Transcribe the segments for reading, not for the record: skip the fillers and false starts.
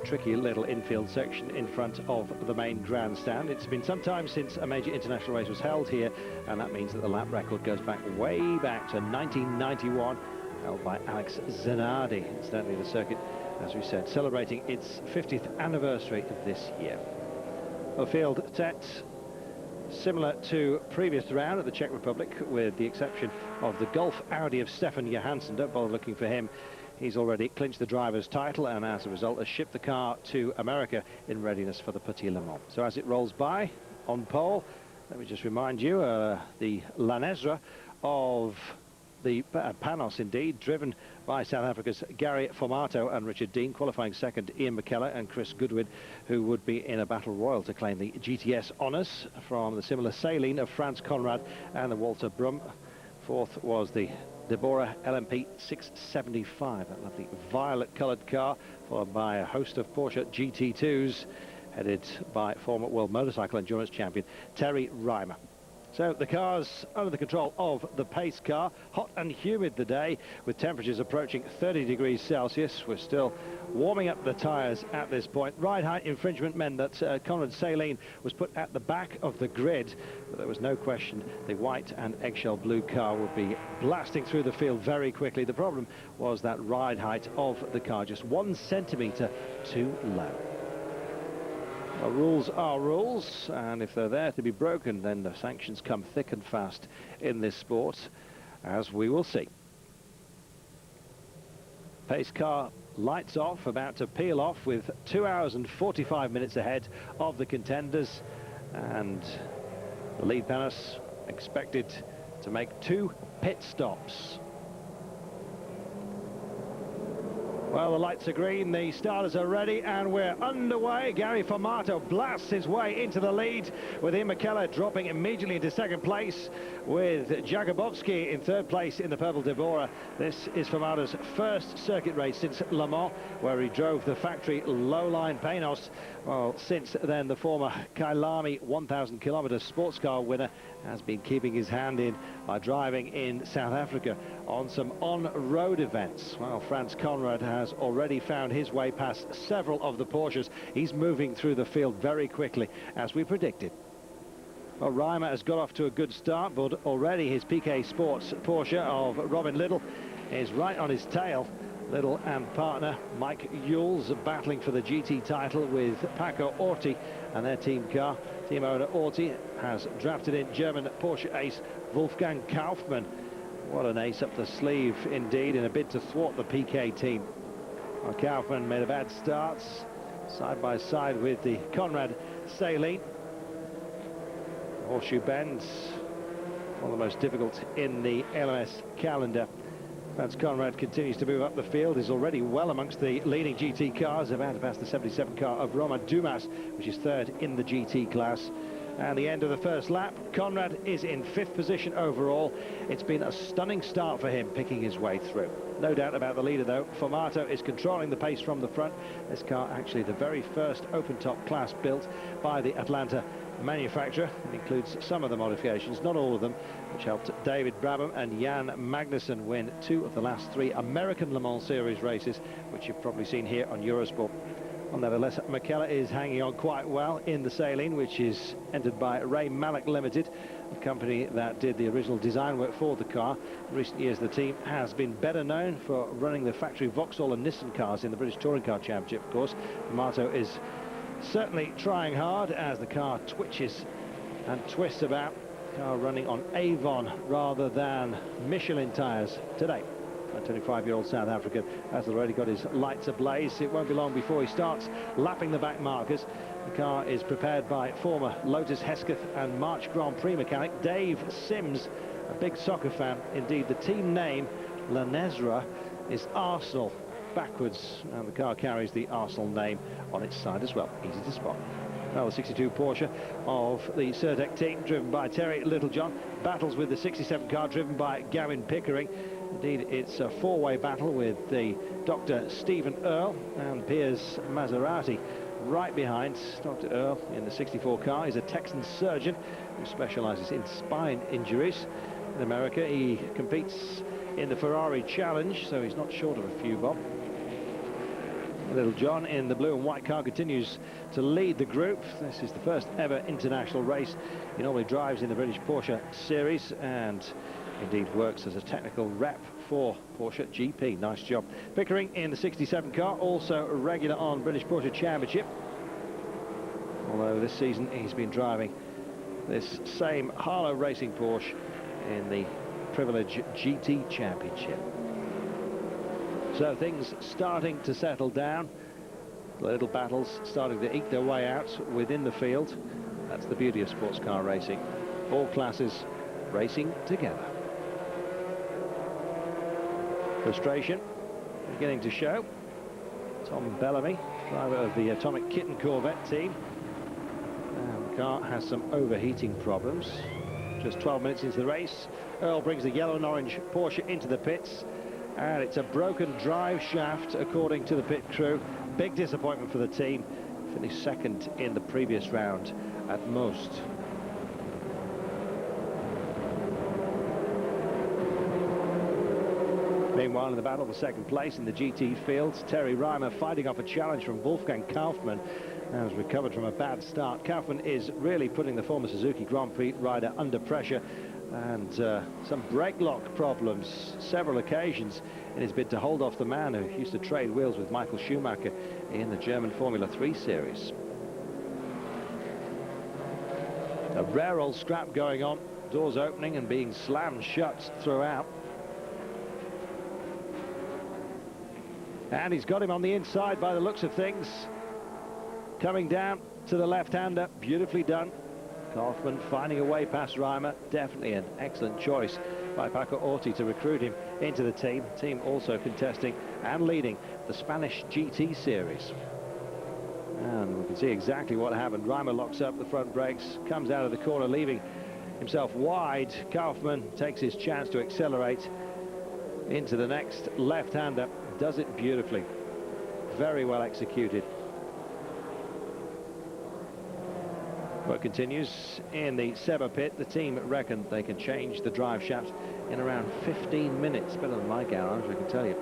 tricky little infield section in front of the main grandstand. It's been some time since a major international race was held here, and that means that the lap record goes way back to 1991, held by Alex Zanardi. Incidentally, the circuit, as we said, celebrating its 50th anniversary this year. The field set similar to previous round at the Czech Republic, with the exception of the Golf Audi of Stefan Johansson. Don't bother looking for him. He's already clinched the driver's title, and as a result has shipped the car to America in readiness for the Petit Le Mans. So as it rolls by on pole, let me just remind you, the La Nesra of the Panos, indeed, driven by South Africa's Gary Formato and Richard Dean. Qualifying second, Ian McKellar and Chris Goodwin, who would be in a battle royal to claim the GTS honours from the similar Saline of Franz Conrad and the Walter Brum. Fourth was the Deborah LMP 675, that lovely violet-coloured car, followed by a host of Porsche GT2s, headed by former World Motorcycle Endurance champion Terry Reimer. So the car's under the control of the pace car. Hot and humid the day, with temperatures approaching 30 degrees Celsius. We're still warming up the tyres at this point. Ride height infringement meant that Conrad Saline was put at the back of the grid, but there was no question the white and eggshell blue car would be blasting through the field very quickly. The problem was that ride height of the car just 1 centimetre too low. Well, rules are rules, and if they're there to be broken, then the sanctions come thick and fast in this sport, as we will see. Pace car lights off, about to peel off, with 2 hours and 45 minutes ahead of the contenders, and the lead Panos expected to make 2 pit stops. Well, the lights are green, the starters are ready, and we're underway. Gary Formato blasts his way into the lead, with Ian McKellar dropping immediately into second place, with Jakubowski in third place in the purple Deborah. This is Formato's first circuit race since Le Mans, where he drove the factory low-line Panos. Well, since then, the former Kailami 1,000-kilometre sports car winner has been keeping his hand in by driving in South Africa on some on-road events. Well, Franz Conrad has already found his way past several of the Porsches. He's moving through the field very quickly, as we predicted. Well, Reimer has got off to a good start, but already his PK Sports Porsche of Robin Little is right on his tail. Little and partner Mike Yules battling for the GT title with Paco Orti and their team car. Team owner Orti has drafted in German Porsche ace Wolfgang Kaufmann. What an ace up the sleeve indeed, in a bid to thwart the PK team. Well, Kaufmann made a bad start, side by side with the Conrad Saline. Horseshoe Bend, one of the most difficult in the LMS calendar. Franz Conrad continues to move up the field, is already well amongst the leading GT cars, about to pass the 77 car of Romain Dumas, which is third in the GT class. And the end of the first lap, Conrad is in 5th position overall. It's been a stunning start for him, picking his way through. No doubt about the leader, though. Formato is controlling the pace from the front. This car actually the very first open-top class built by the Atlanta manufacturer. It includes some of the modifications, not all of them, which helped David Brabham and Jan Magnussen win 2 of the last 3 American Le Mans Series races, which you've probably seen here on Eurosport. Well, nevertheless, McKellar is hanging on quite well in the Saline, which is entered by Ray Malek Limited, a company that did the original design work for the car. In recent years, the team has been better known for running the factory Vauxhall and Nissan cars in the British Touring Car Championship, of course. Formato is certainly trying hard as the car twitches and twists about. Car running on Avon rather than Michelin tyres today. A 25-year-old South African has already got his lights ablaze. It won't be long before he starts lapping the back markers. The car is prepared by former Lotus Hesketh and March Grand Prix mechanic Dave Sims, a big soccer fan. Indeed, the team name, La Nesra, is Arsenal backwards, and the car carries the Arsenal name on its side as well. Easy to spot. Well, the 62 Porsche of the Certec team, driven by Terry Littlejohn, battles with the 67 car driven by Gavin Pickering. Indeed, it's a 4-way battle with the Dr. Stephen Earle and Piers Maserati right behind. Dr. Earle in the 64 car is a Texan surgeon who specialises in spine injuries. In America, he competes in the Ferrari Challenge, so he's not short of a few bob. Little John in the blue and white car continues to lead the group. This is the first ever international race. He normally drives in the British Porsche series and indeed works as a technical rep for Porsche GP. Nice job. Pickering in the 67 car, also regular on British Porsche Championship. Although this season he's been driving this same Harlow Racing Porsche in the Privilege GT Championship. So things starting to settle down. The little battles starting to eke their way out within the field. That's the beauty of sports car racing. All classes racing together. Frustration beginning to show. Tom Bellamy, driver of the Atomic Kitten Corvette team. And the car has some overheating problems. Just 12 minutes into the race, Earl brings the yellow and orange Porsche into the pits. And it's a broken drive shaft, according to the pit crew. Big disappointment for the team. Finished second in the previous round at most. Meanwhile, in the battle for second place in the GT fields, Terry Reimer fighting off a challenge from Wolfgang Kaufmann. Has recovered from a bad start. Kaufmann is really putting the former Suzuki Grand Prix rider under pressure, and some brake lock problems several occasions in his bid to hold off the man who used to trade wheels with Michael Schumacher in the German Formula 3 series. A rare old scrap going on, doors opening and being slammed shut throughout. And he's got him on the inside by the looks of things. Coming down to the left-hander, beautifully done. Kaufmann finding a way past Reimer. Definitely an excellent choice by Paco Orti to recruit him into the team. Team also contesting and leading the Spanish GT series. And we can see exactly what happened. Reimer locks up the front brakes, comes out of the corner, leaving himself wide. Kaufmann takes his chance to accelerate into the next left-hander. Does it beautifully. Very well executed. Work continues in the Seba pit. The team reckon they can change the drive shaft in around 15 minutes. Better than my garage, I can tell you.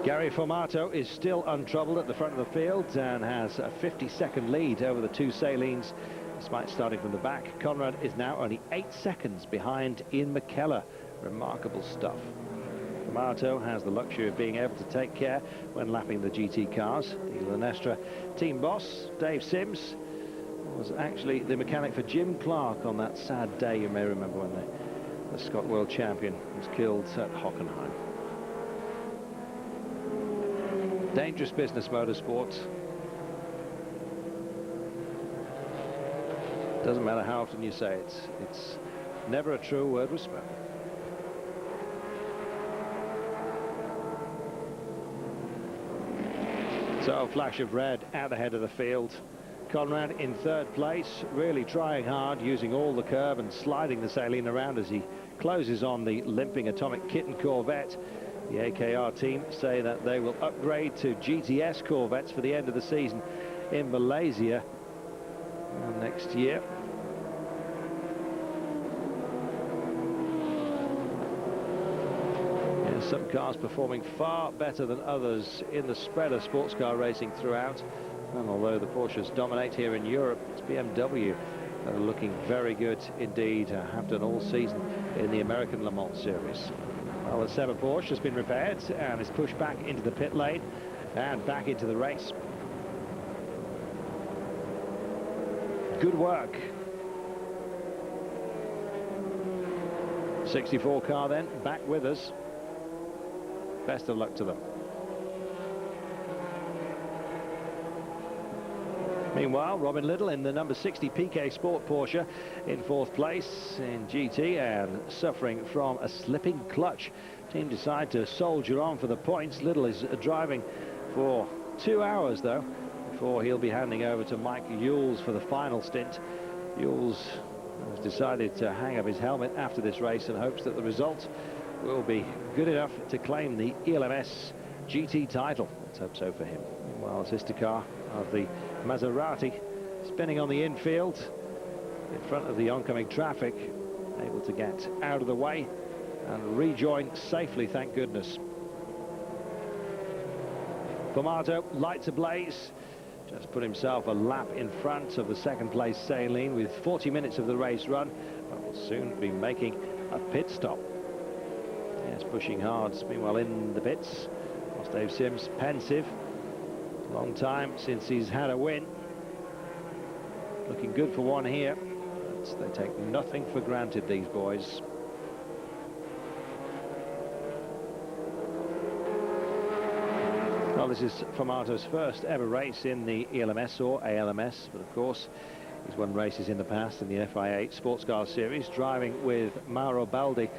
Gary Formato is still untroubled at the front of the field and has a 50-second lead over the two Salines, despite starting from the back. Conrad is now only 8 seconds behind Ian McKellar. Remarkable stuff. Formato has the luxury of being able to take care when lapping the GT cars. The Lanestra team boss, Dave Sims, was actually the mechanic for Jim Clark on that sad day, you may remember, when the Scott World Champion was killed at Hockenheim. Dangerous business, motorsport. Doesn't matter how often you say it, it's never a true word was spoken. So, flash of red out ahead of the field. Conrad in third place, really trying hard, using all the curve and sliding the Saleen around as he closes on the limping Atomic Kitten Corvette. The AKR team say that they will upgrade to GTS Corvettes for the end of the season in Malaysia next year. Some cars performing far better than others in the spread of sports car racing throughout. And although the Porsches dominate here in Europe, it's BMW that are looking very good indeed. Have done all season in the American Le Mans series. Well, the Seba Porsche has been repaired and is pushed back into the pit lane and back into the race. Good work. 64 car then, back with us. Best of luck to them. Meanwhile, Robin Little in the number 60 PK Sport Porsche in fourth place in GT and suffering from a slipping clutch. Team decide to soldier on for the points. Little is driving for 2 hours though before he'll be handing over to Mike Yules for the final stint. Yules has decided to hang up his helmet after this race and hopes that the result will be good enough to claim the ELMS GT title. Let's hope so for him. Meanwhile, sister car of the Maserati spinning on the infield in front of the oncoming traffic, able to get out of the way and rejoin safely, thank goodness. Formato lights ablaze. Just put himself a lap in front of the second place Saline with 40 minutes of the race run, but will soon be making a pit stop. Yes, pushing hard. Meanwhile, in the pits, Dave Sims pensive. Long time since he's had a win. Looking good for one here. But they take nothing for granted, these boys. Well, this is Formato's first ever race in the ELMS or ALMS, but of course he's won races in the past in the FIA Sports Car Series, driving with Mauro Baldi,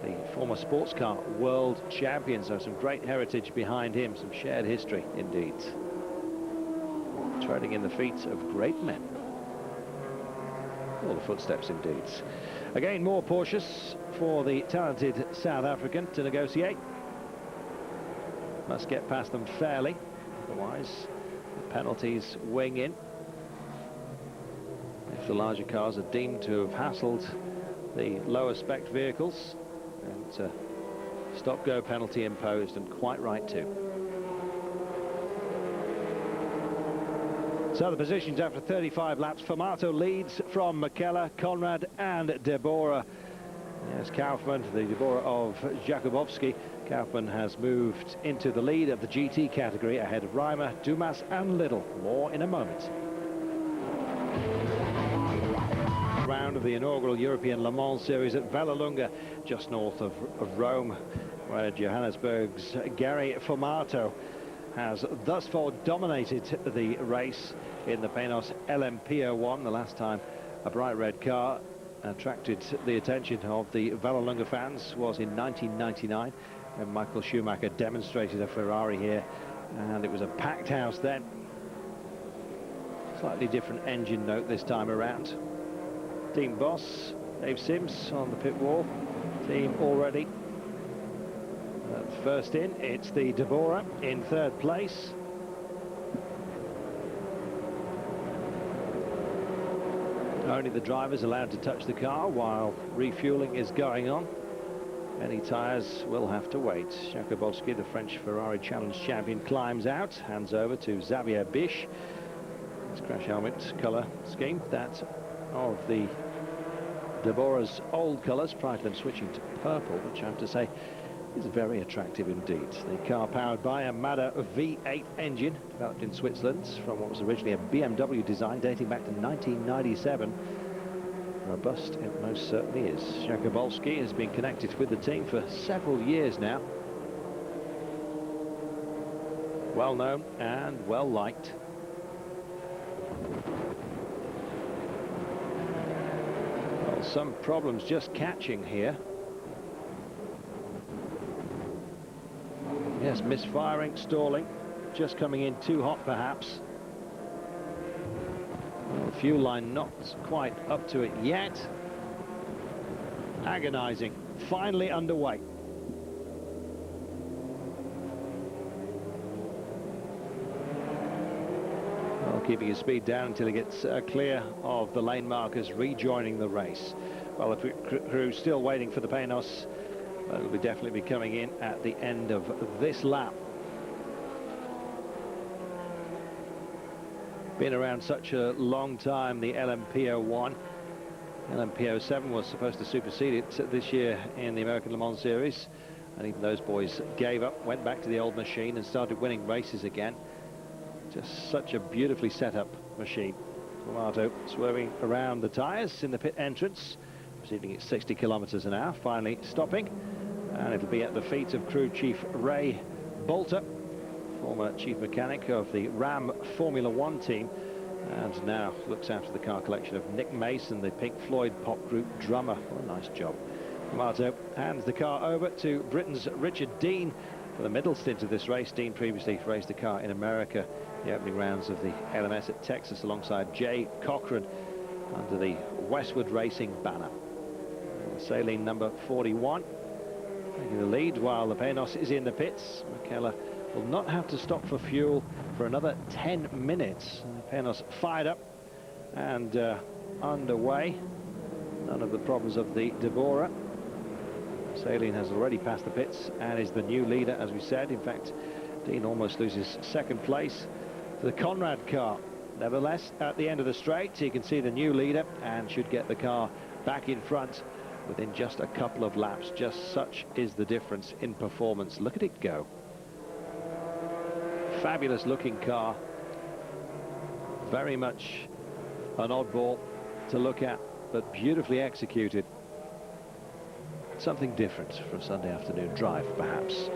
the former sports car world champion. So some great heritage behind him, some shared history indeed. Treading in the feet of great men. All the footsteps indeed. Again, more Porsches for the talented South African to negotiate. Must get past them fairly, otherwise the penalties wing in. If the larger cars are deemed to have hassled the lower spec vehicles, and stop-go penalty imposed, and quite right too. So the positions after 35 laps. Formato leads from McKellar, Conrad and Deborah. Yes, Kaufmann, the Deborah of Jakubowski. Kaufmann has moved into the lead of the GT category ahead of Reimer, Dumas and Little. More in a moment. Round of the inaugural European Le Mans series at Vallelunga, just north of Rome, where Johannesburg's Gary Formato has thus far dominated the race in the Penos LMP01. The last time a bright red car attracted the attention of the Vallelunga fans was in 1999, when Michael Schumacher demonstrated a Ferrari here, and it was a packed house then. Slightly different engine note this time around. Team boss Dave Sims on the pit wall. Team already first in. It's the Deborah in third place. Only the drivers allowed to touch the car while refueling is going on. Any tyres will have to wait. Jakubowski, the French Ferrari Challenge champion, climbs out, hands over to Xavier Biche. His crash helmet colour scheme, that of the Deborah's old colours, prior to them switching to purple, which I have to say is very attractive indeed. The car powered by a Mada V8 engine, developed in Switzerland from what was originally a BMW design dating back to 1997. Robust it most certainly is. Jakubowski has been connected with the team for several years now. Well known and well liked. Well, some problems just catching here. Yes, misfiring, stalling, just coming in too hot perhaps. Well, the fuel line not quite up to it yet. Agonizing, finally underway. Well, keeping his speed down until he gets clear of the lane markers, rejoining the race. Well, the crew still waiting for the Penos. But it'll definitely be coming in at the end of this lap. Been around such a long time, the LMP01. LMP07 was supposed to supersede it this year in the American Le Mans Series. And even those boys gave up, went back to the old machine and started winning races again. Just such a beautifully set up machine. Formato swerving around the tyres in the pit entrance, proceeding at 60 kilometers an hour, finally stopping. And it'll be at the feet of crew chief Ray Bolter, former chief mechanic of the Ram Formula One team, and now looks after the car collection of Nick Mason, the Pink Floyd pop group drummer. What a nice job. Formato hands the car over to Britain's Richard Dean for the middle stint of this race. Dean previously raced the car in America, the opening rounds of the LMS at Texas, alongside Jay Cochran under the Westwood Racing banner. Saline number 41 taking the lead while the Penos is in the pits. McKellar will not have to stop for fuel for another 10 minutes. Penos fired up and underway. None of the problems of the Deborah. Saline has already passed the pits and is the new leader, as we said. In fact, Dean almost loses second place to the Conrad car. Nevertheless, at the end of the straight, you can see the new leader and should get the car back in front within just a couple of laps. Just such is the difference in performance. Look at it go. Fabulous looking car. Very much an oddball to look at, but beautifully executed. Something different for a Sunday afternoon drive, perhaps.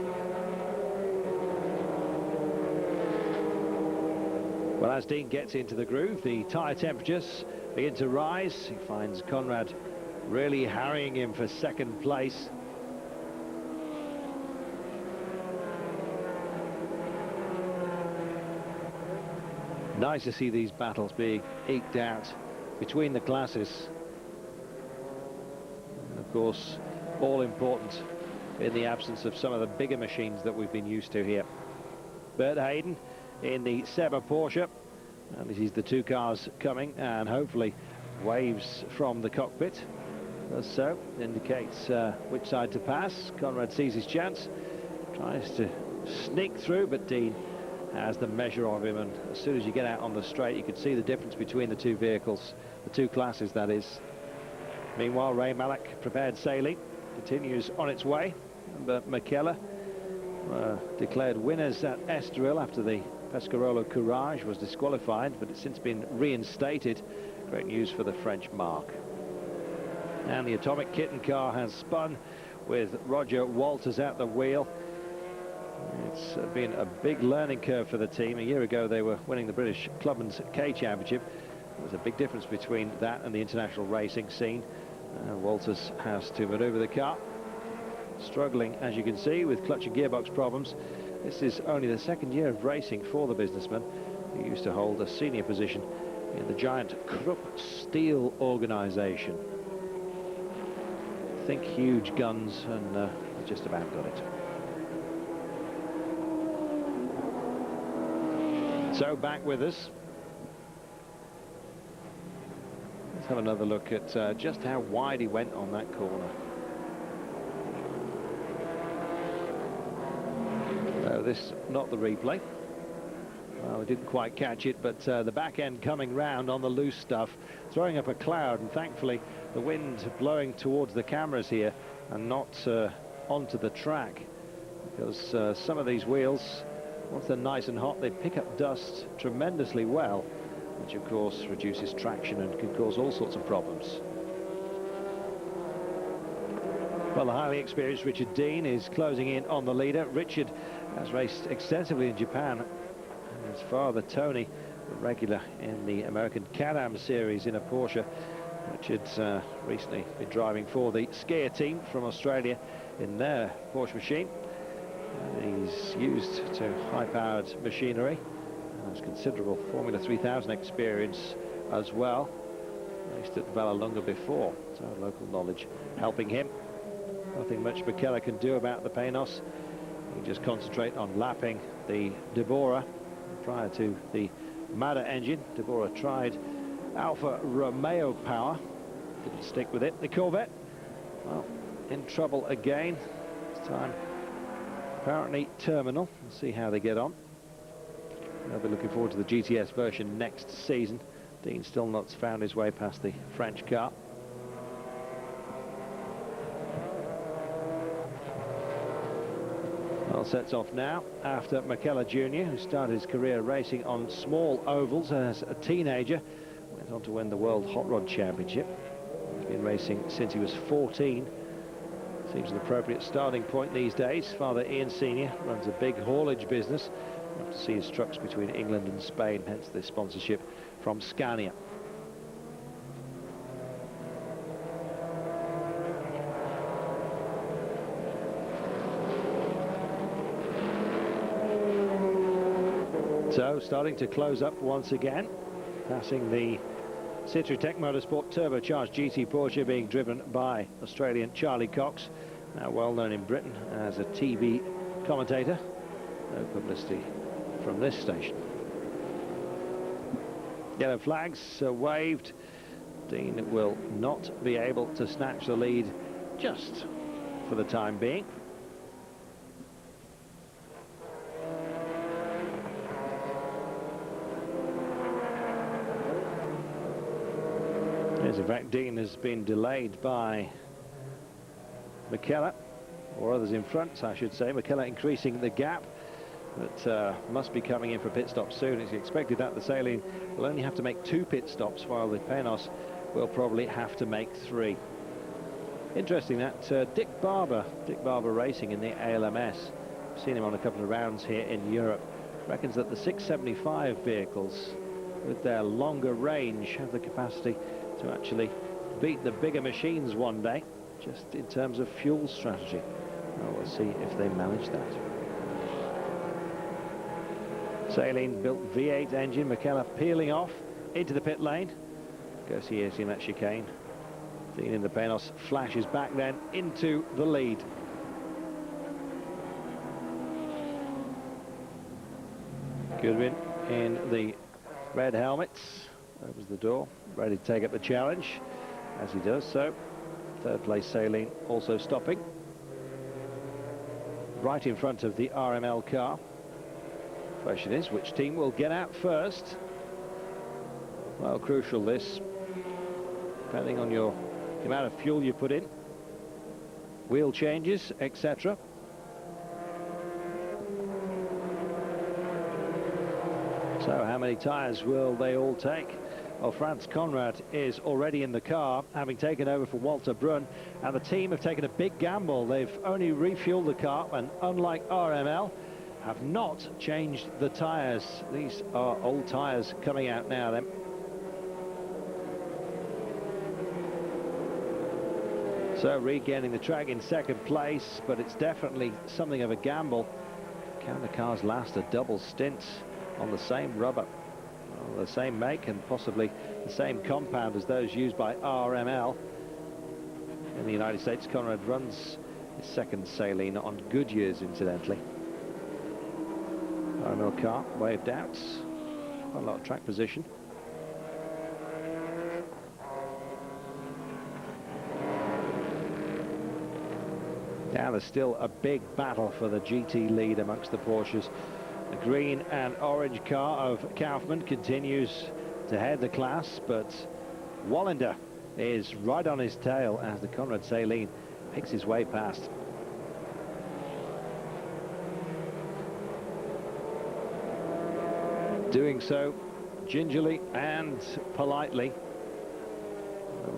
Well, as Dean gets into the groove, the tyre temperatures begin to rise. He finds Conrad really harrying him for second place. Nice to see these battles being eked out between the classes. And of course, all important in the absence of some of the bigger machines that we've been used to here. Bert Hayden in the Seba Porsche, and this is the two cars coming, and hopefully waves from the cockpit. Does so, indicates which side to pass. Conrad sees his chance, tries to sneak through, but Dean has the measure of him, and as soon as you get out on the straight, you can see the difference between the two vehicles, the two classes, that is. Meanwhile, Ray Malek, prepared sailing, continues on its way. But McKellar declared winners at Estoril after the Pescarolo Courage was disqualified, but it's since been reinstated. Great news for the French marque. And the Atomic Kitten car has spun with Roger Walters at the wheel. It's been a big learning curve for the team. A year ago they were winning the British Clubman's K Championship. There's a big difference between that and the international racing scene. Walters has to manoeuvre the car, struggling, as you can see, with clutch and gearbox problems. This is only the second year of racing for the businessman, who used to hold a senior position in the giant Krupp Steel organisation. Think huge guns, and just about got it. So back with us. Let's have another look at just how wide he went on that corner. This, not the replay. Well, we didn't quite catch it, but the back end coming round on the loose stuff, throwing up a cloud, and thankfully the wind blowing towards the cameras here and not onto the track, because some of these wheels, once they're nice and hot, they pick up dust tremendously well, which of course reduces traction and can cause all sorts of problems. Well, the highly experienced Richard Dean is closing in on the leader. Richard has raced extensively in Japan. His father, Tony, a regular in the American Can-Am series in a Porsche. Richard's recently been driving for the skier team from Australia in their Porsche machine. He's used to high-powered machinery. Has considerable Formula 3000 experience as well. Raced at Vallelunga before, so local knowledge helping him. Nothing much McKellar can do about the Panos. He just concentrate on lapping the Deborah. Prior to the Mada engine, Deborah tried Alfa Romeo power, didn't stick with it. The Corvette, well, in trouble again. This time apparently terminal. We'll see how they get on. They'll be looking forward to the GTS version next season. Dean still not found his way past the French car. Well, sets off now after McKellar Jr., who started his career racing on small ovals as a teenager, went on to win the World Hot Rod Championship. He's been racing since he was 14. Seems an appropriate starting point these days. Father Ian Sr. runs a big haulage business. You have to see his trucks between England and Spain, hence the sponsorship from Scania. So, starting to close up once again, passing the Citroën Motorsport turbocharged GT Porsche, being driven by Australian Charlie Cox, now well known in Britain as a TV commentator. No publicity from this station. Yellow flags waved. Dean will not be able to snatch the lead just for the time being. Yes, in fact, Dean has been delayed by McKellar, or others in front, I should say. McKellar increasing the gap, but must be coming in for a pit stop soon. It's expected that the Saleen will only have to make 2 pit stops, while the Penos will probably have to make 3. Interesting that Dick Barber Racing in the ALMS, I've seen him on a couple of rounds here in Europe, reckons that the 675 vehicles, with their longer range, have the capacity to actually beat the bigger machines one day, just in terms of fuel strategy. Well, we'll see if they manage that. Saleen built V8 engine. McKellar peeling off into the pit lane. Goes he is in that chicane. Dean in the Penos flashes back then into the lead. Goodwin in the red helmets. Opens the door, ready to take up the challenge, as he does so. Third place Saleen also stopping. Right in front of the RML car. Question is, which team will get out first? Well, crucial this, depending on the amount of fuel you put in, wheel changes, etc. So how many tyres will they all take? Well, Franz Conrad is already in the car, having taken over for Walter Brunn, and the team have taken a big gamble. They've only refueled the car, and unlike RML, have not changed the tyres. These are old tyres coming out now then. So regaining the track in second place, but it's definitely something of a gamble. Can the cars last a double stint on the same rubber? Well, the same make and possibly the same compound as those used by RML. In the United States, Conrad runs his second Saleen on Goodyear's, incidentally. RML car waved out. Quite a lot of track position. Now there's still a big battle for the GT lead amongst the Porsches. The green and orange car of Kaufmann continues to head the class, but Wallander is right on his tail as the Conrad Saleen makes his way past. Doing so gingerly and politely,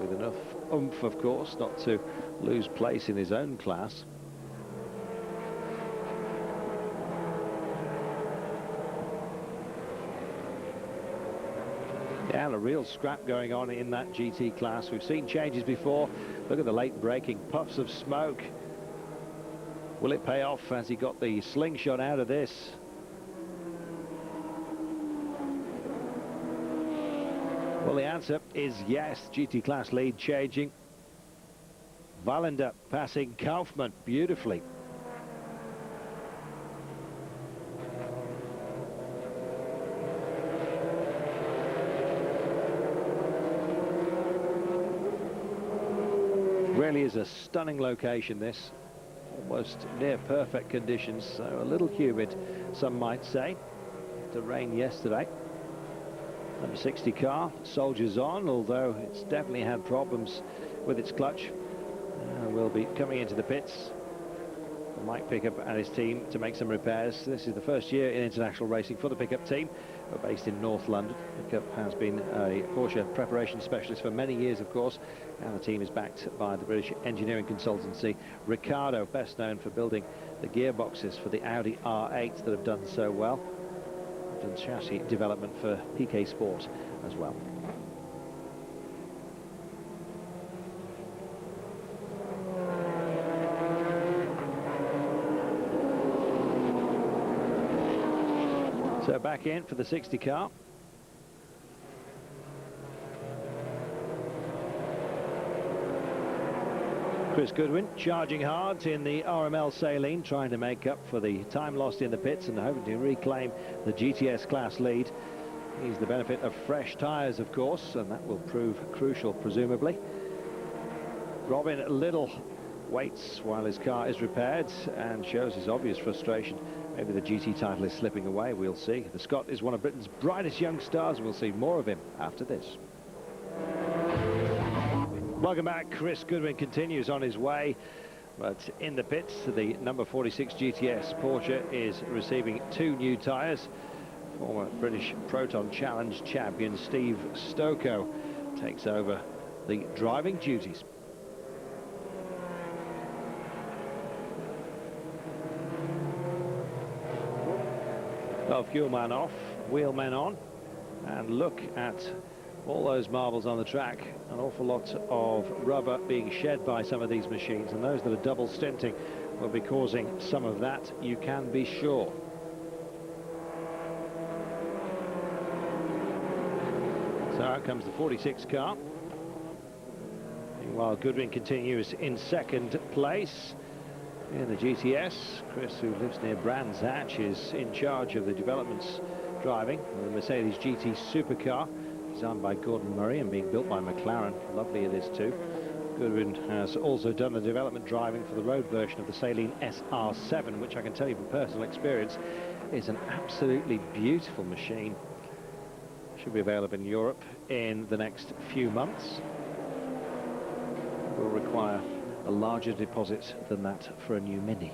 with enough oomph, of course, not to lose place in his own class. Yeah, a real scrap going on in that GT class. We've seen changes before. Look at the late braking, puffs of smoke. Will it pay off? Has he got the slingshot out of this? Well, the answer is yes. GT class lead changing. Wallander passing Kaufmann beautifully. Really is a stunning location, this. Almost near perfect conditions, so a little humid, some might say. The rain yesterday. Number 60 car soldiers on, although it's definitely had problems with its clutch. Will be coming into the pits. Mike Pickup and his team to make some repairs. This is the first year in international racing for the Pickup team. We're based in North London. Pickup has been a Porsche preparation specialist for many years, of course, and the team is backed by the British engineering consultancy Ricardo, best known for building the gearboxes for the Audi R8 that have done so well. Done chassis development for PK Sport as well. So back in for the 60 car. Chris Goodwin charging hard in the RML Saleen, trying to make up for the time lost in the pits and hoping to reclaim the GTS class lead. He's the benefit of fresh tyres, of course, and that will prove crucial, presumably. Robin Little waits while his car is repaired and shows his obvious frustration. Maybe the GT title is slipping away, we'll see. The Scot is one of Britain's brightest young stars, and we'll see more of him after this. Welcome back. Chris Goodwin continues on his way, but in the pits, the number 46 GTS Porsche is receiving 2 new tyres. Former British Proton Challenge champion Steve Stoko takes over the driving duties. Well, fuel man off, wheel men on, and look at all those marbles on the track. An awful lot of rubber being shed by some of these machines, and those that are double stinting will be causing some of that, you can be sure. So out comes the 46 car. Meanwhile, Goodwin continues in second place in the GTS. Chris, who lives near Brands Hatch, is in charge of the developments driving the Mercedes GT supercar, designed by Gordon Murray and being built by McLaren. Lovely it is too. Goodwin has also done the development driving for the road version of the Saleen SR7, which I can tell you from personal experience is an absolutely beautiful machine. Should be available in Europe in the next few months. Will require a larger deposit than that for a new Mini.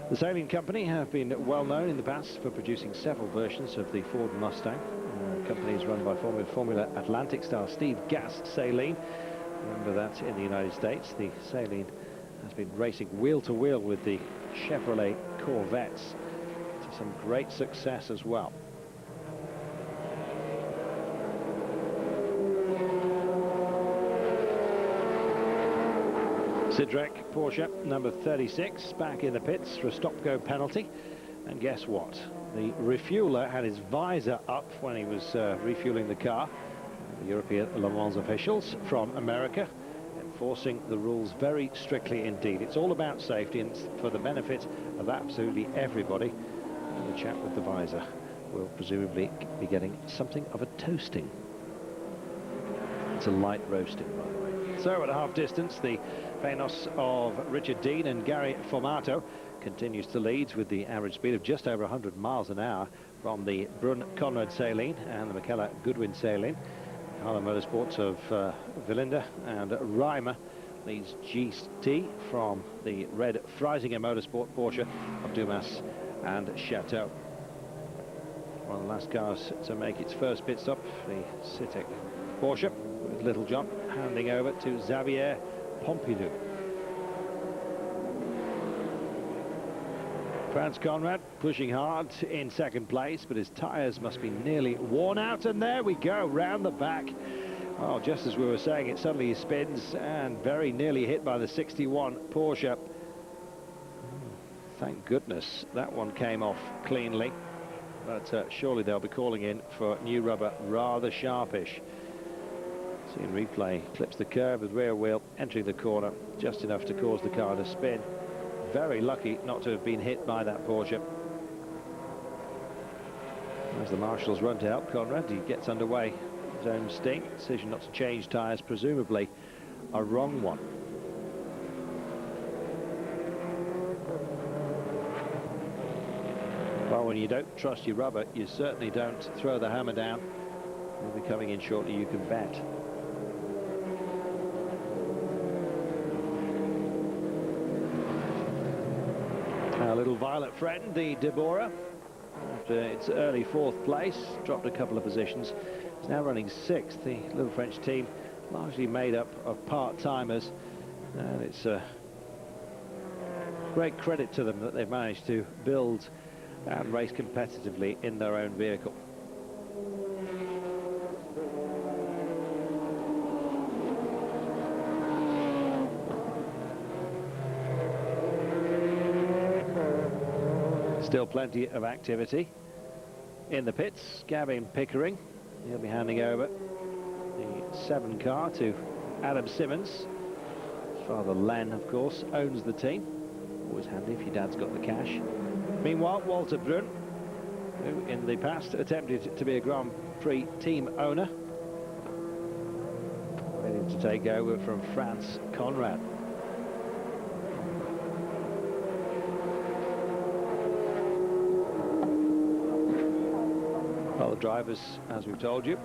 The Saleen company have been well known in the past for producing several versions of the Ford Mustang. Company is run by Formula Atlantic star Steve Gast Saleen. Remember that in the United States, the Saleen has been racing wheel to wheel with the Chevrolet Corvettes to some great success as well. Sidrek Porsche number 36 back in the pits for a stop-go penalty, and guess what? The refueler had his visor up when he was refueling the car. The European Le Mans officials from America enforcing the rules very strictly indeed. It's all about safety, and it's for the benefit of absolutely everybody. And the chap with the visor will presumably be getting something of a toasting. It's a light roasting, by the way. So at a half distance, the Phanos of Richard Dean and Gary Formato continues to lead with the average speed of just over 100 miles an hour from the Brun Conrad Saleen and the McKellar Goodwin Saleen. Harlem Motorsports of Villinda and Reimer leads GT from the red Freisinger Motorsport Porsche of Dumas and Chateau. One of the last cars to make its first pit stop, the Citic Porsche, with Little John handing over to Xavier Pompidou. Franz Conrad pushing hard in second place, but his tyres must be nearly worn out, and there we go, round the back. Well, just as we were saying it, suddenly he spins and very nearly hit by the 61 Porsche. Thank goodness that one came off cleanly, but surely they'll be calling in for new rubber rather sharpish. See in replay, clips the curb with rear wheel, entering the corner, just enough to cause the car to spin. Very lucky not to have been hit by that Porsche. As the marshals run to help Conrad, he gets underway. His own mistake, decision not to change tyres, presumably a wrong one. Well, when you don't trust your rubber, you certainly don't throw the hammer down. We'll be coming in shortly, you can bet. Our little violet friend, the Deborah, after its early 4th place, dropped a couple of positions, is now running 6th. The little French team largely made up of part-timers, and it's a great credit to them that they've managed to build and race competitively in their own vehicle. Still plenty of activity in the pits. Gavin Pickering, he'll be handing over the 7 car to Adam Simmons. His father Len, of course, owns the team. Always handy if your dad's got the cash. Meanwhile, Walter Brun, who in the past attempted to be a Grand Prix team owner, ready to take over from Franz Conrad. Well, the drivers, as we've told you,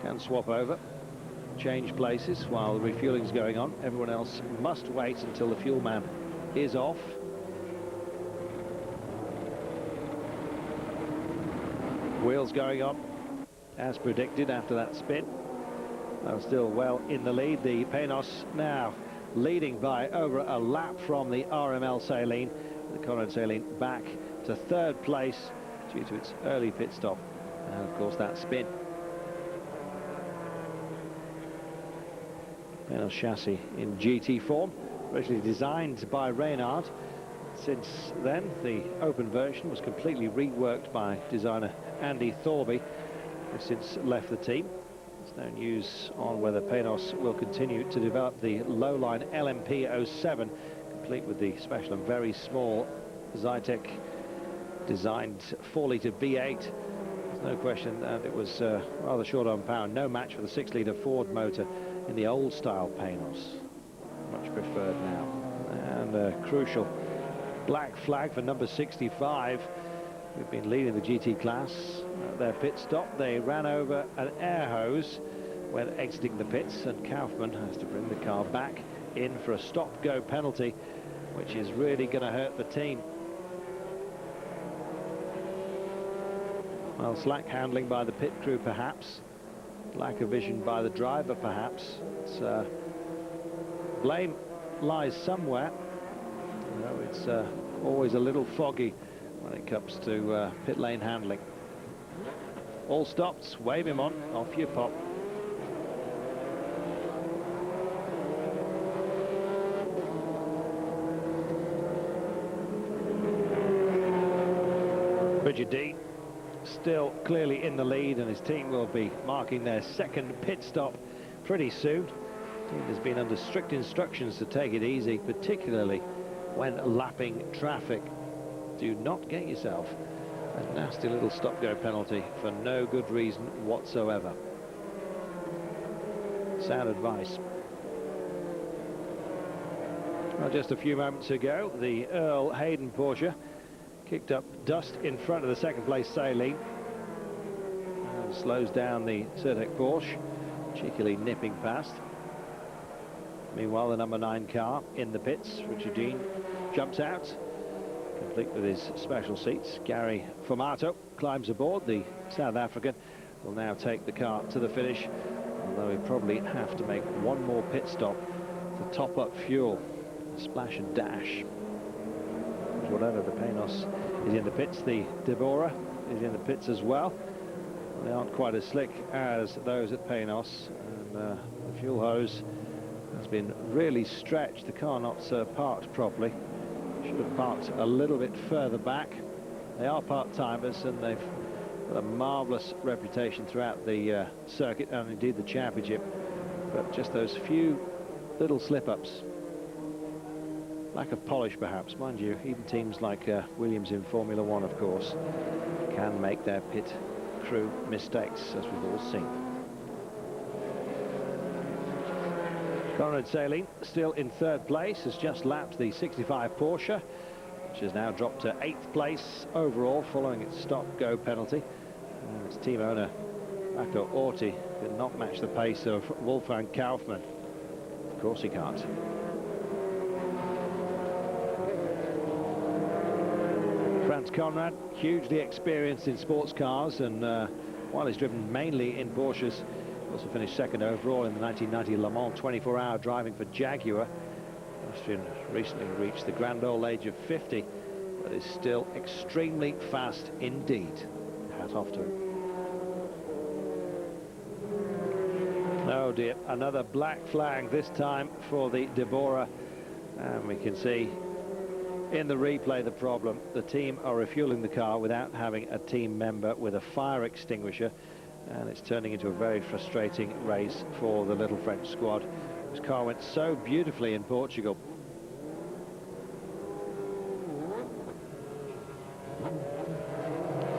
can swap over change places while the refueling's going on. Everyone else must wait until the fuel man is off. Wheels going on as predicted after that spin. Still well in the lead. The Panos now leading by over a lap from the RML Saleen. The Conrad Saleen back to third place due to its early pit stop and of course that spin. Panos chassis in GT form, originally designed by Reynard. Since then the open version was completely reworked by designer Andy Thorby, who's since left the team. There's no news on whether Panos will continue to develop the low-line LMP 07, complete with the special and very small Zytec designed 4-litre V8. There's no question that it was rather short on power, no match for the 6-litre Ford motor in the old-style Panos. Much preferred now. And a crucial black flag for number 65. We've been leading the GT class. Their pit stop, they ran over an air hose when exiting the pits, and Kaufman has to bring the car back in for a stop-go penalty, which is really going to hurt the team. Well, slack handling by the pit crew perhaps, lack of vision by the driver perhaps. Blame lies somewhere. You know, it's always a little foggy when it comes to pit lane handling. All stops, wave him on, off you pop. Bridget Dean still clearly in the lead, and his team will be marking their second pit stop pretty soon. The team has been under strict instructions to take it easy, particularly when lapping traffic. Do not get yourself a nasty little stop-go penalty for no good reason whatsoever. Sound advice. Well, just a few moments ago, the Earl Hayden Porsche kicked up dust in front of the second place Saleen and slows down the Certec Porsche, cheekily nipping past. Meanwhile, the number 9 car in the pits, Richard Dean, jumps out, complete with his special seats. Gary Formato climbs aboard. The South African will now take the car to the finish, although he probably have to make one more pit stop to top up fuel, splash and dash. Whatever, the Panos is in the pits, the Deborah is in the pits as well. They aren't quite as slick as those at Panos, and the fuel hose has been really stretched. The car not parked properly. Should have parked a little bit further back. They are part-timers, and they've got a marvellous reputation throughout the circuit and indeed the championship, but just those few little slip-ups. Lack of polish perhaps, mind you. Even teams like Williams in Formula 1, of course, can make their pit crew mistakes, as we've all seen. Conrad Saleen still in third place, has just lapped the 65 Porsche, which has now dropped to 8th place overall following its stop-go penalty. And its team owner, Marco Orti, could not match the pace of Wolfgang Kaufmann. Of course he can't. Franz Conrad, hugely experienced in sports cars, and while he's driven mainly in Porsches, also finished second overall in the 1990 Le Mans 24-hour driving for Jaguar. Austrian recently reached the grand old age of 50, but is still extremely fast indeed. Hat off to him. Oh dear, another black flag, this time for the Deborah, and we can see in the replay the problem. The team are refueling the car without having a team member with a fire extinguisher, and it's turning into a very frustrating race for the little French squad, whose car went so beautifully in Portugal.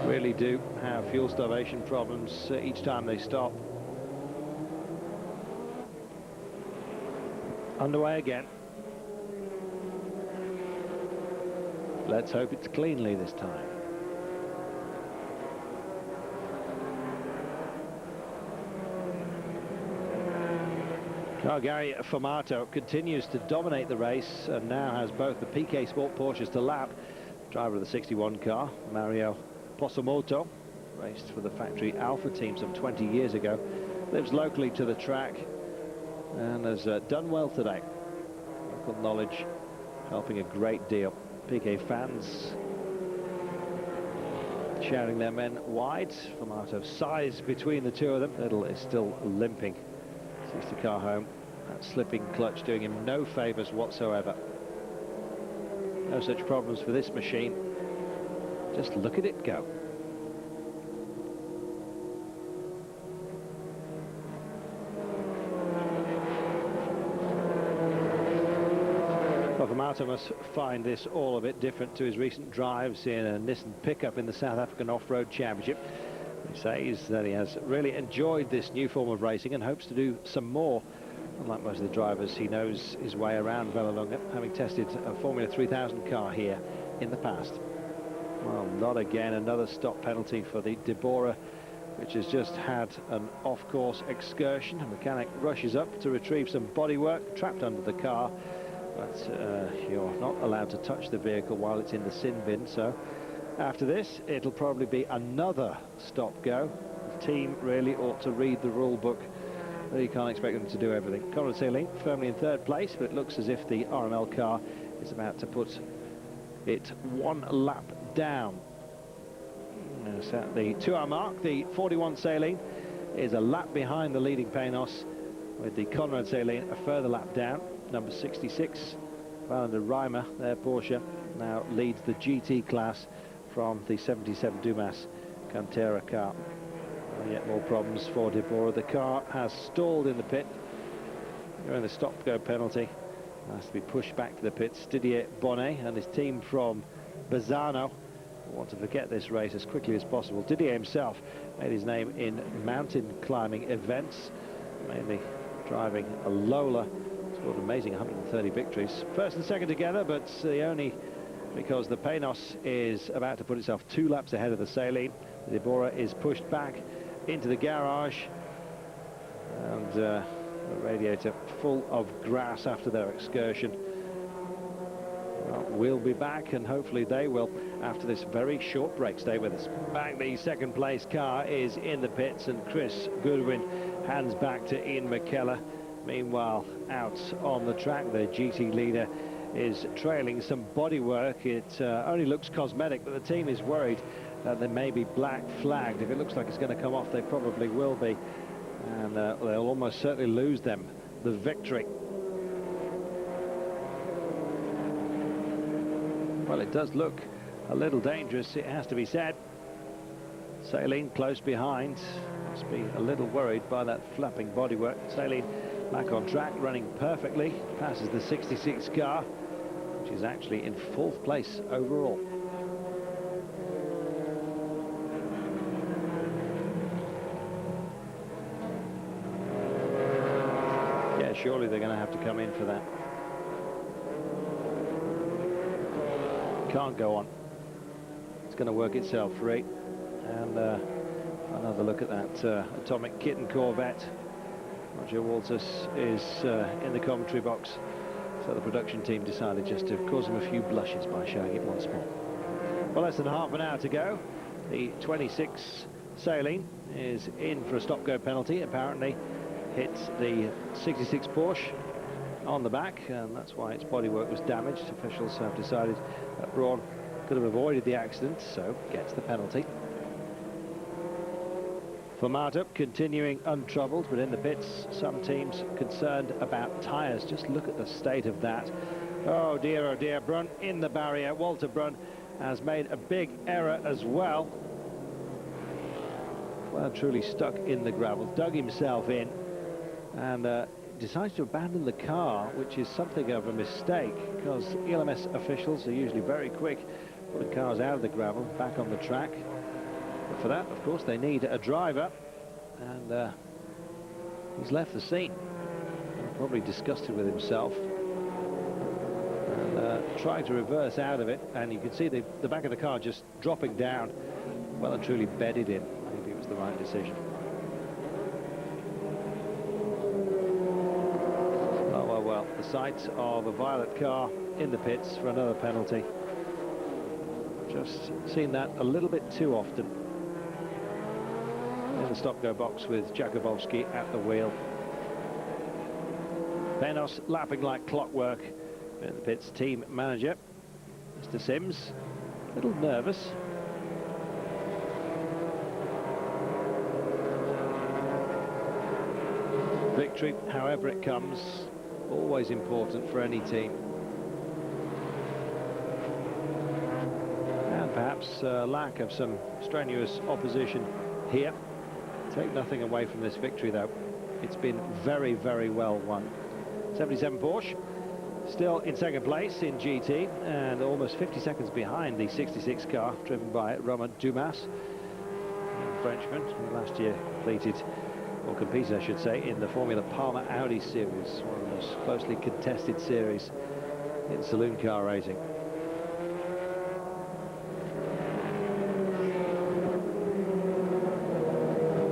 Really do have fuel starvation problems each time they stop. Underway again. Let's hope it's cleanly this time. Well, Gary Formato continues to dominate the race and now has both the PK Sport Porsches to lap. Driver of the 61 car, Mario Posomoto, raced for the factory Alpha team some 20 years ago, lives locally to the track and has done well today. Local knowledge helping a great deal. PK fans shouting their men wide. Formato's size between the two of them. Little is still limping. Sees the car home. That slipping clutch doing him no favours whatsoever. No such problems for this machine. Just look at it go. Well, Formato must find this all a bit different to his recent drives in a Nissan pickup in the South African Off-Road Championship. He says that he has really enjoyed this new form of racing and hopes to do some more. Unlike most of the drivers, he knows his way around Vallelunga, having tested a Formula 3000 car here in the past. Well, not again. Another stop penalty for the Deborah, which has just had an off-course excursion. A mechanic rushes up to retrieve some bodywork trapped under the car, but you're not allowed to touch the vehicle while it's in the sin bin. So after this, it'll probably be another stop-go. The team really ought to read the rule book. You can't expect them to do everything. Conrad Seeley firmly in third place, but it looks as if the RML car is about to put it one lap down. It's at the 2-hour mark. The 41 Seeley is a lap behind the leading Panos, with the Conrad Seeley a further lap down. Number 66, Valander Reimer, their Porsche, now leads the GT class from the 77 Dumas Cantera car. Yet more problems for Deborah. The car has stalled in the pit. During the stop-go penalty, has to be pushed back to the pits. Didier Bonnet and his team from Bazzano want to forget this race as quickly as possible. Didier himself made his name in mountain climbing events, mainly driving a Lola. Scored an amazing 130 victories. First and second together, but only because the Panos is about to put itself 2 laps ahead of the Saline. The Deborah is pushed back into the garage, and the radiator full of grass after their excursion. Well, we'll be back, and hopefully they will, after this very short break. Stay with us. Back, the second place car is in the pits, and Chris Goodwin hands back to Ian McKellar. Meanwhile, out on the track, the GT leader is trailing some bodywork. It only looks cosmetic, but the team is worried that they may be black flagged. If it looks like it's going to come off, they probably will be, and they'll almost certainly lose them the victory. Well, it does look a little dangerous, it has to be said. Saline close behind, must be a little worried by that flapping bodywork. Saline back on track, running perfectly, passes the 66 car, which is actually in 4th place overall. Yeah, surely they're going to have to come in for that. Can't go on. It's going to work itself free. And another look at that Atomic Kitten Corvette. Roger Walters is in the commentary box, so the production team decided just to cause him a few blushes by showing it once more. Well, less than half an hour to go. The 26 Saline is in for a stop-go penalty. Apparently hit the 66 Porsche on the back, and that's why its bodywork was damaged. Officials have decided that Braun could have avoided the accident, so gets the penalty. Formato continuing untroubled, but in the pits, some teams concerned about tyres. Just look at the state of that. Oh dear, Brun in the barrier. Walter Brun has made a big error as well. Well, truly stuck in the gravel, dug himself in, and decides to abandon the car, which is something of a mistake, because ELMS officials are usually very quick putting cars out of the gravel, back on the track. But for that, of course, they need a driver, and he's left the scene. Probably disgusted with himself, and trying to reverse out of it, and you can see the back of the car just dropping down, well and truly bedded in. Maybe it was the right decision. sight of a violet car in the pits for another penalty. Just seen that a little bit too often in the stop-go box with Jakubowski at the wheel. Penos lapping like clockwork. And the pits team manager, Mr. Sims, a little nervous. Victory, however it comes, always important for any team. And perhaps lack of some strenuous opposition here. Take nothing away from this victory, though. It's been very, very well won. 77 Porsche, still in second place in GT, and almost 50 seconds behind the 66 car, driven by Romain Dumas, Frenchman, who last year completed, or competed, I should say, in the Formula Palmer Audi series, one of the most closely contested series in saloon car racing.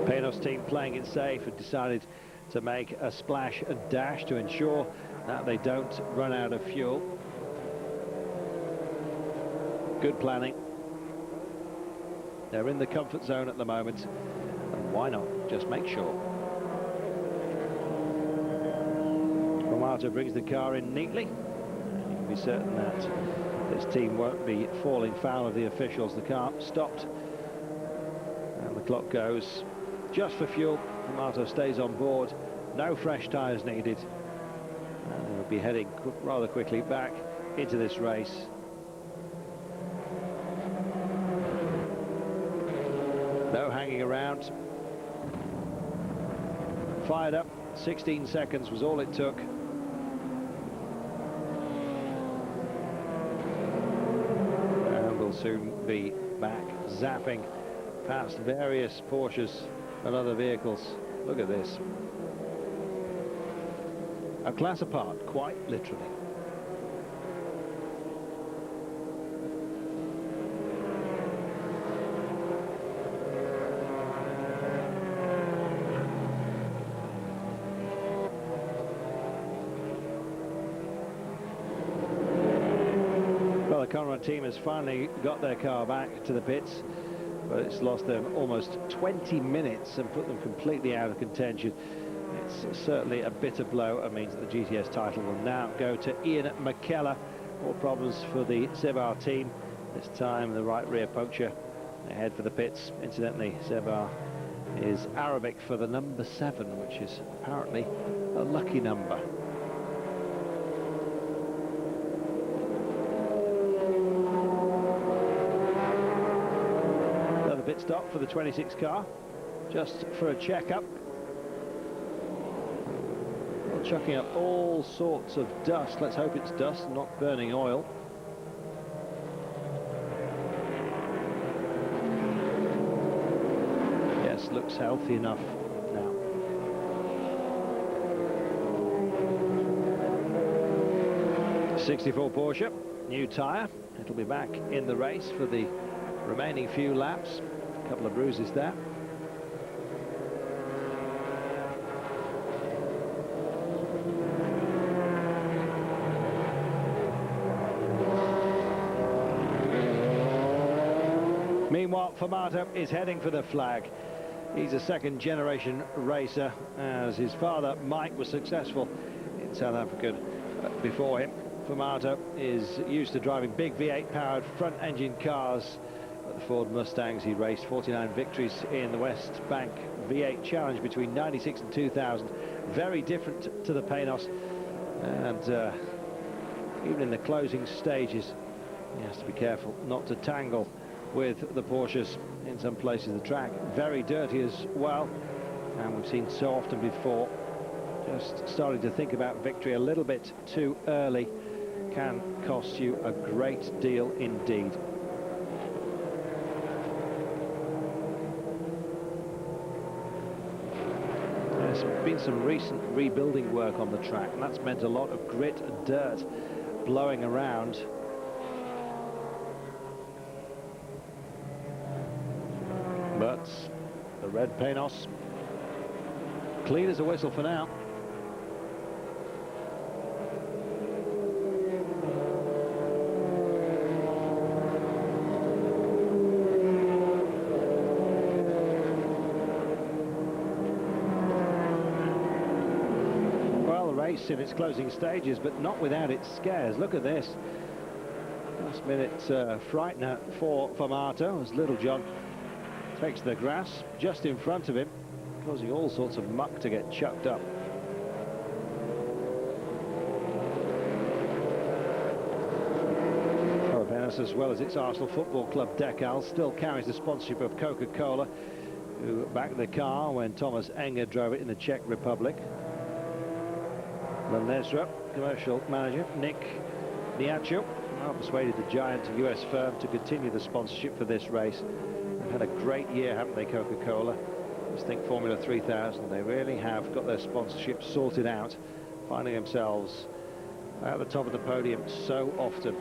Penos team playing it safe and decided to make a splash and dash to ensure that they don't run out of fuel. Good planning. They're in the comfort zone at the moment, and why not just make sure. Romato brings the car in neatly, and you can be certain that this team won't be falling foul of the officials. The car stopped and the clock goes just for fuel. Romato stays on board, no fresh tyres needed, and we'll be heading rather quickly back into this race. No hanging around. Fired up, 16 seconds was all it took. And we'll soon be back zapping past various Porsches and other vehicles. Look at this. A class apart, quite literally. Well, the Conrad team has finally got their car back to the pits, but it's lost them almost 20 minutes and put them completely out of contention. It's certainly a bitter blow. It means that the GTS title will now go to Ian McKellar. More problems for the Sebar team. This time the right rear puncture. They head for the pits. Incidentally, Sebar is Arabic for the number 7, which is apparently a lucky number. Another pit stop for the 26 car, just for a check-up. Chucking up all sorts of dust. Let's hope it's dust, not burning oil. Yes, looks healthy enough now. '64 Porsche, new tyre. It'll be back in the race for the remaining few laps. A couple of bruises there. Meanwhile, Formato is heading for the flag. He's a second-generation racer, as his father, Mike, was successful in South Africa before him. Formato is used to driving big V8-powered front-engine cars. At the Ford Mustangs, he raced 49 victories in the West Bank V8 Challenge between '96 and 2000. Very different to the Penos, and even in the closing stages, he has to be careful not to tangle with the Porsches in some places of the track. Very dirty as well, and we've seen so often before. Just starting to think about victory a little bit too early can cost you a great deal indeed. There's been some recent rebuilding work on the track, and that's meant a lot of grit and dirt blowing around. But the red Penos, clean as a whistle for now. race in its closing stages, but not without its scares. Look at this. Last minute frightener for Formato as Little John takes the grass just in front of him, causing all sorts of muck to get chucked up. As well as its Arsenal Football Club decal, still carries the sponsorship of Coca-Cola, who backed the car when Thomas Enger drove it in the Czech Republic. Landesra, commercial manager Nick Niaccio, now persuaded the giant US firm to continue the sponsorship for this race. They've had a great year, haven't they, Coca-Cola? Just think Formula 3000, they really have got their sponsorship sorted out, finding themselves at the top of the podium so often.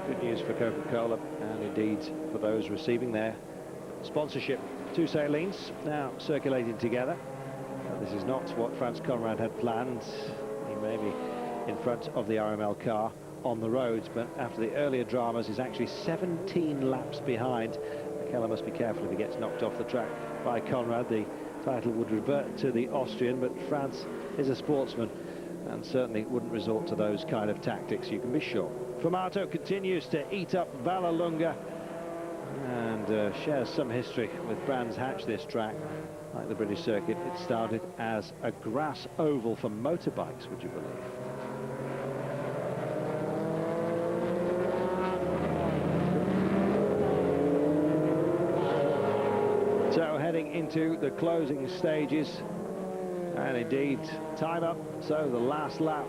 Good news for Coca-Cola and indeed for those receiving their sponsorship. Two salines now circulating together. This is not what Franz Conrad had planned. He may be in front of the RML car on the roads, but after the earlier dramas is actually 17 laps behind. Keller must be careful if he gets knocked off the track by Conrad. The title would revert to the Austrian, but Franz is a sportsman and certainly wouldn't resort to those kind of tactics, you can be sure. Formato continues to eat up Vallelunga and shares some history with Brands Hatch, this track. Like the British circuit, it started as a grass oval for motorbikes, would you believe? So heading into the closing stages, and indeed time up, so the last lap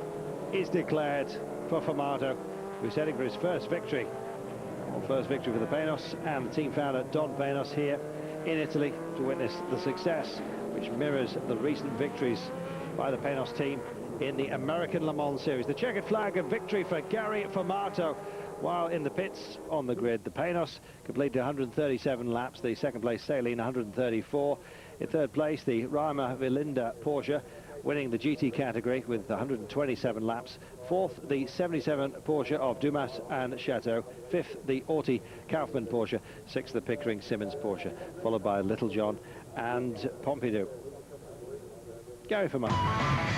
is declared for Formato, who's heading for his first victory. Well, first victory for the Penos and the team founder Don Penos here in Italy to witness the success which mirrors the recent victories by the Penos team in the American Le Mans Series. The checkered flag of victory for Gary Formato, while in the pits on the grid, the Penos completed 137 laps, the second place Saleen 134. In third place, the Reimer Velinda Porsche, winning the GT category with 127 laps. Fourth, the 77 Porsche of Dumas and Chateau. Fifth, the Auty Kaufmann Porsche. Sixth, the Pickering Simmons Porsche, followed by Little John and Pompidou. Gary Formato.